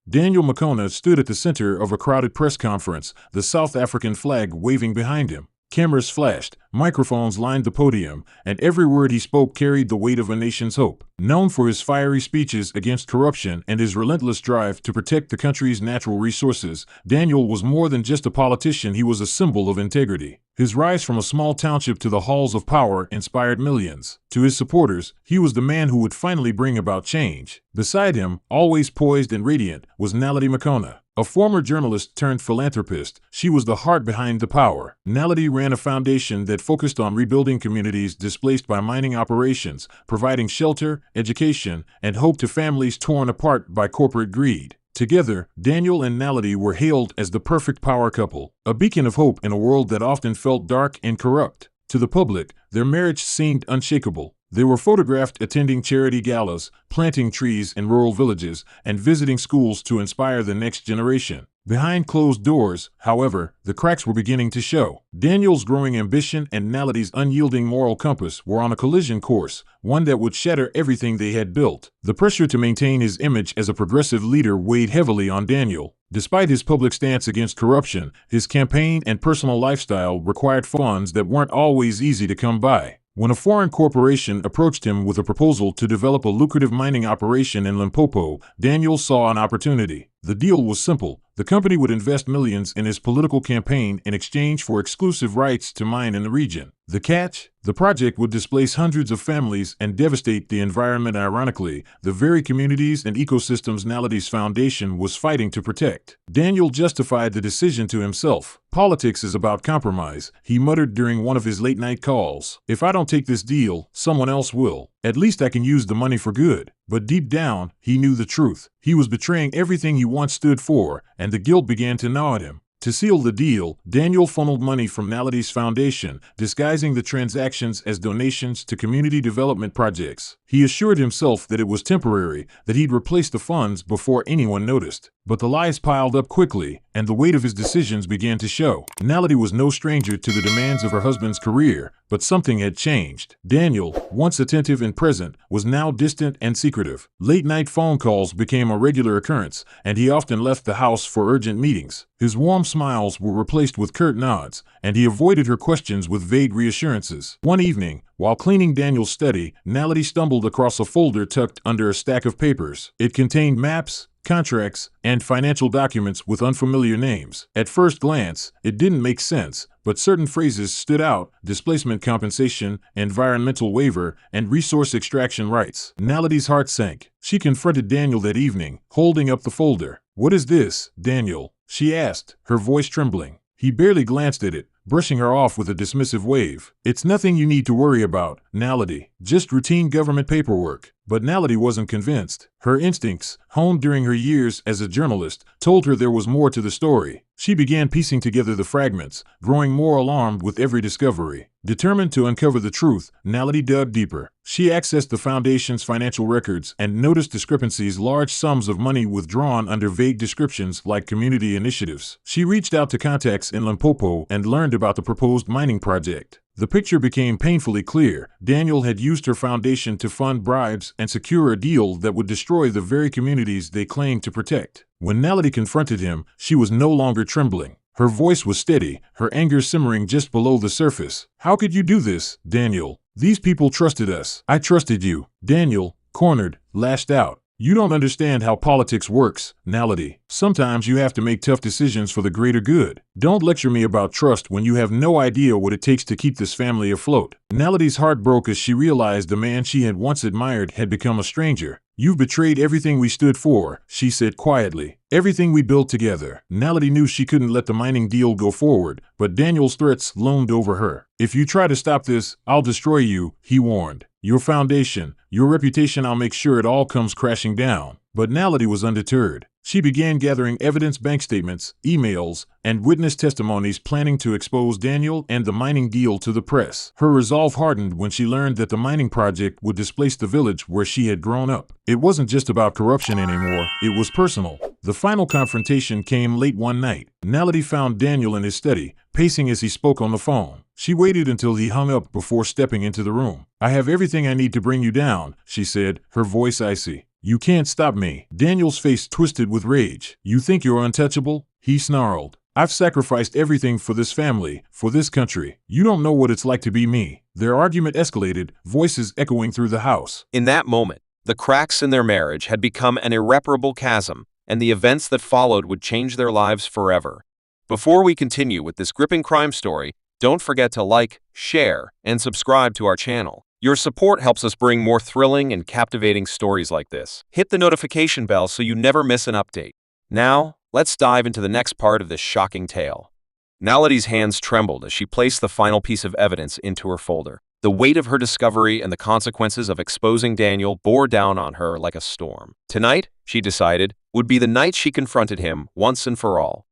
Daniel Makona stood at the center of a crowded press conference, the South African flag waving behind him. Cameras flashed, microphones lined the podium, and every word he spoke carried the weight of a nation's hope. Known for his fiery speeches against corruption and his relentless drive to protect the country's natural resources, Daniel was more than just a politician, he was a symbol of integrity. His rise from a small township to the halls of power inspired millions. To his supporters, he was the man who would finally bring about change. Beside him, always poised and radiant, was Naledi Makona. A former journalist turned philanthropist, she was the heart behind the power. Naledi ran a foundation that focused on rebuilding communities displaced by mining operations, providing shelter, education, and hope to families torn apart by corporate greed. Together, Daniel and Naledi were hailed as the perfect power couple, a beacon of hope in a world that often felt dark and corrupt. To the public, their marriage seemed unshakable. They were photographed attending charity galas, planting trees in rural villages, and visiting schools to inspire the next generation. Behind closed doors, however, the cracks were beginning to show. Daniel's growing ambition and Naledi's unyielding moral compass were on a collision course, one that would shatter everything they had built. The pressure to maintain his image as a progressive leader weighed heavily on Daniel. Despite his public stance against corruption, his campaign and personal lifestyle required funds that weren't always easy to come by. When a foreign corporation approached him with a proposal to develop a lucrative mining operation in Limpopo, Daniel saw an opportunity. The deal was simple. The company would invest millions in his political campaign in exchange for exclusive rights to mine in the region. The catch? The project would displace hundreds of families and devastate the environment. Ironically, the very communities and ecosystems Naledi's foundation was fighting to protect. Daniel justified the decision to himself. "Politics is about compromise," he muttered during one of his late-night calls. "If I don't take this deal, someone else will. At least I can use the money for good." But deep down, he knew the truth. He was betraying everything he once stood for, and the guilt began to gnaw at him. To seal the deal, Daniel funneled money from Naledi's foundation, disguising the transactions as donations to community development projects. He assured himself that it was temporary, that he'd replace the funds before anyone noticed. But the lies piled up quickly, and the weight of his decisions began to show. Naledi was no stranger to the demands of her husband's career, but something had changed. Daniel, once attentive and present, was now distant and secretive. Late-night phone calls became a regular occurrence, and he often left the house for urgent meetings. His warm smiles were replaced with curt nods, and he avoided her questions with vague reassurances. One evening, while cleaning Daniel's study, Naledi stumbled across a folder tucked under a stack of papers. It contained maps, contracts, and financial documents with unfamiliar names. At first glance, it didn't make sense, but certain phrases stood out: displacement compensation, environmental waiver, and resource extraction rights. Naledi's heart sank. She confronted Daniel that evening, holding up the folder. "What is this, Daniel?" she asked, her voice trembling. He barely glanced at it, brushing her off with a dismissive wave. "It's nothing you need to worry about, Naledi. Just routine government paperwork." But Naledi wasn't convinced. Her instincts, honed during her years as a journalist, told her there was more to the story. She began piecing together the fragments, growing more alarmed with every discovery. Determined to uncover the truth, Naledi dug deeper. She accessed the foundation's financial records and noticed discrepancies: large sums of money withdrawn under vague descriptions like community initiatives. She reached out to contacts in Limpopo and learned about the proposed mining project. The picture became painfully clear. Daniel had used her foundation to fund bribes and secure a deal that would destroy the very communities they claimed to protect. When Naledi confronted him, she was no longer trembling. Her voice was steady, her anger simmering just below the surface. "How could you do this, Daniel? These people trusted us. I trusted you." Daniel, cornered, lashed out. "You don't understand how politics works, Naledi. Sometimes you have to make tough decisions for the greater good. Don't lecture me about trust when you have no idea what it takes to keep this family afloat." Naledi's heart broke as she realized the man she had once admired had become a stranger. "You've betrayed everything we stood for," she said quietly. "Everything we built together." Naledi knew she couldn't let the mining deal go forward, but Daniel's threats loomed over her. "If you try to stop this, I'll destroy you," he warned. "Your foundation, your reputation, I'll make sure it all comes crashing down." But Naledi was undeterred. She began gathering evidence: bank statements, emails, and witness testimonies, planning to expose Daniel and the mining deal to the press. Her resolve hardened when she learned that the mining project would displace the village where she had grown up. It wasn't just about corruption anymore, it was personal. The final confrontation came late one night. Naledi found Daniel in his study, pacing as he spoke on the phone. She waited until he hung up before stepping into the room. "I have everything I need to bring you down," she said, her voice icy. You can't stop me. Daniel's face twisted with rage. You think you're untouchable? He snarled. I've sacrificed everything for this family, for this country. You don't know what it's like to be me. Their argument escalated, voices echoing through the house. In that moment, the cracks in their marriage had become an irreparable chasm, and the events that followed would change their lives forever. Before we continue with this gripping crime story, don't forget to like, share, and subscribe to our channel. Your support helps us bring more thrilling and captivating stories like this. Hit the notification bell so you never miss an update. Now, let's dive into the next part of this shocking tale. Naledi's hands trembled as she placed the final piece of evidence into her folder. The weight of her discovery and the consequences of exposing Daniel bore down on her like a storm. Tonight, she decided, would be the night she confronted him once and for all.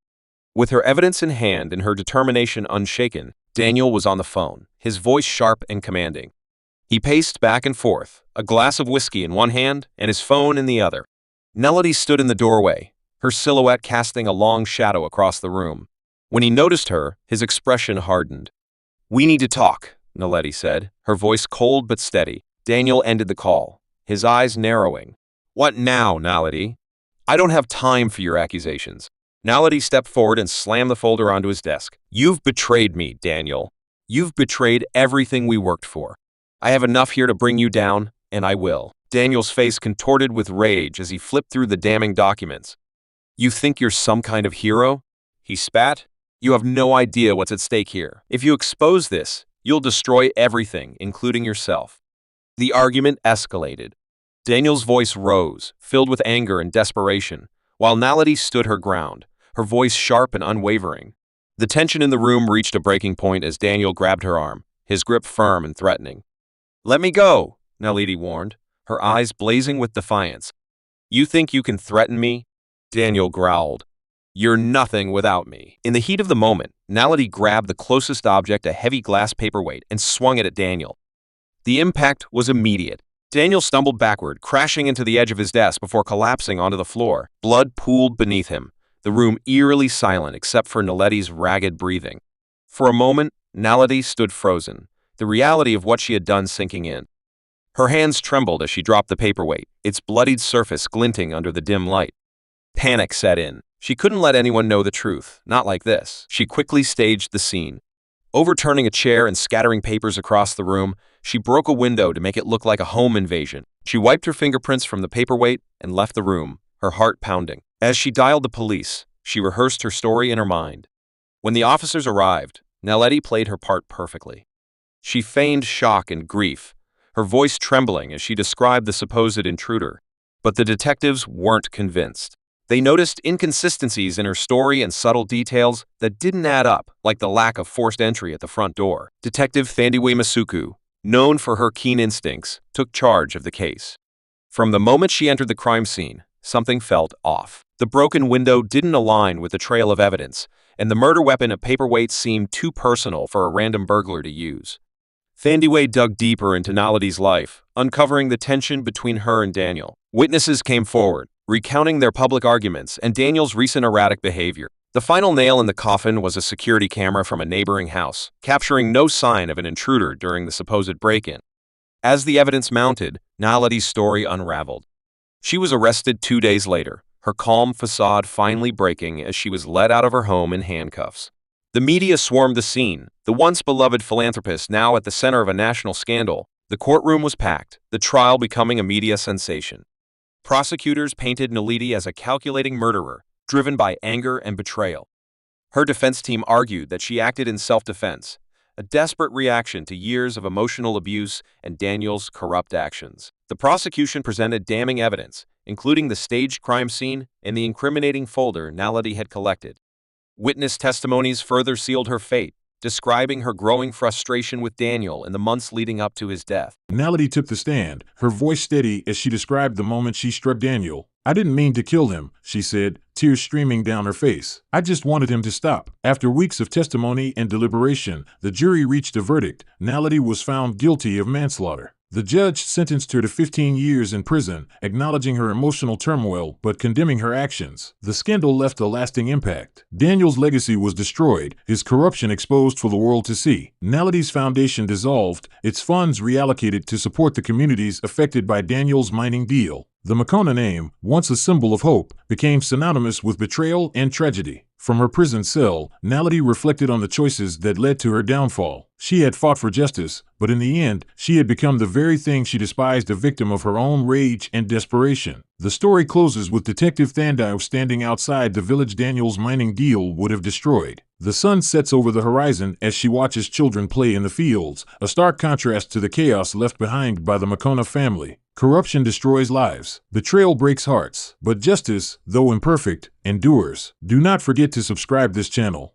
With her evidence in hand and her determination unshaken, Daniel was on the phone, his voice sharp and commanding. He paced back and forth, a glass of whiskey in one hand and his phone in the other. Naledi stood in the doorway, her silhouette casting a long shadow across the room. When he noticed her, his expression hardened. "We need to talk," Naledi said, her voice cold but steady. Daniel ended the call, his eyes narrowing. "What now, Naledi? I don't have time for your accusations." Naledi stepped forward and slammed the folder onto his desk. "You've betrayed me, Daniel. You've betrayed everything we worked for. I have enough here to bring you down, and I will." Daniel's face contorted with rage as he flipped through the damning documents. "You think you're some kind of hero?" he spat. "You have no idea what's at stake here. If you expose this, you'll destroy everything, including yourself." The argument escalated. Daniel's voice rose, filled with anger and desperation, while Naledi stood her ground, her voice sharp and unwavering. The tension in the room reached a breaking point as Daniel grabbed her arm, his grip firm and threatening. "Let me go," Naledi warned, her eyes blazing with defiance. "You think you can threaten me?" Daniel growled. "You're nothing without me." In the heat of the moment, Naledi grabbed the closest object, a heavy glass paperweight, and swung it at Daniel. The impact was immediate. Daniel stumbled backward, crashing into the edge of his desk before collapsing onto the floor. Blood pooled beneath him, the room eerily silent except for Naledi's ragged breathing. For a moment, Naledi stood frozen, the reality of what she had done sinking in. Her hands trembled as she dropped the paperweight, its bloodied surface glinting under the dim light. Panic set in. She couldn't let anyone know the truth, not like this. She quickly staged the scene. Overturning a chair and scattering papers across the room, she broke a window to make it look like a home invasion. She wiped her fingerprints from the paperweight and left the room, her heart pounding. As she dialed the police, she rehearsed her story in her mind. When the officers arrived, Naledi played her part perfectly. She feigned shock and grief, her voice trembling as she described the supposed intruder. But the detectives weren't convinced. They noticed inconsistencies in her story and subtle details that didn't add up, like the lack of forced entry at the front door. Detective Thandiwe Masuku, known for her keen instincts, took charge of the case. From the moment she entered the crime scene, something felt off. The broken window didn't align with the trail of evidence, and the murder weapon, a paperweight, seemed too personal for a random burglar to use. Thandiwe dug deeper into Naledi's life, uncovering the tension between her and Daniel. Witnesses came forward, recounting their public arguments and Daniel's recent erratic behavior. The final nail in the coffin was a security camera from a neighboring house, capturing no sign of an intruder during the supposed break-in. As the evidence mounted, Naledi's story unraveled. She was arrested 2 days later, her calm facade finally breaking as she was led out of her home in handcuffs. The media swarmed the scene, the once beloved philanthropist now at the center of a national scandal. The courtroom was packed, the trial becoming a media sensation. Prosecutors painted Naledi as a calculating murderer, driven by anger and betrayal. Her defense team argued that she acted in self-defense, a desperate reaction to years of emotional abuse and Daniel's corrupt actions. The prosecution presented damning evidence, including the staged crime scene and the incriminating folder Naledi had collected. Witness testimonies further sealed her fate, describing her growing frustration with Daniel in the months leading up to his death. Naledi took the stand, her voice steady as she described the moment she struck Daniel. "I didn't mean to kill him," she said, tears streaming down her face. "I just wanted him to stop." After weeks of testimony and deliberation, the jury reached a verdict. Naledi was found guilty of manslaughter. The judge sentenced her to 15 years in prison, acknowledging her emotional turmoil but condemning her actions. The scandal left a lasting impact. Daniel's legacy was destroyed, his corruption exposed for the world to see. Naledi's foundation dissolved, its funds reallocated to support the communities affected by Daniel's mining deal. The Makona name, once a symbol of hope, became synonymous with betrayal and tragedy. From her prison cell, Naledi reflected on the choices that led to her downfall. She had fought for justice, but in the end, she had become the very thing she despised, a victim of her own rage and desperation. The story closes with Detective Thandile standing outside the village Daniel's mining deal would have destroyed. The sun sets over the horizon as she watches children play in the fields, a stark contrast to the chaos left behind by the Makona family. Corruption destroys lives. Betrayal breaks hearts. But justice, though imperfect, endures. Do not forget to subscribe this channel.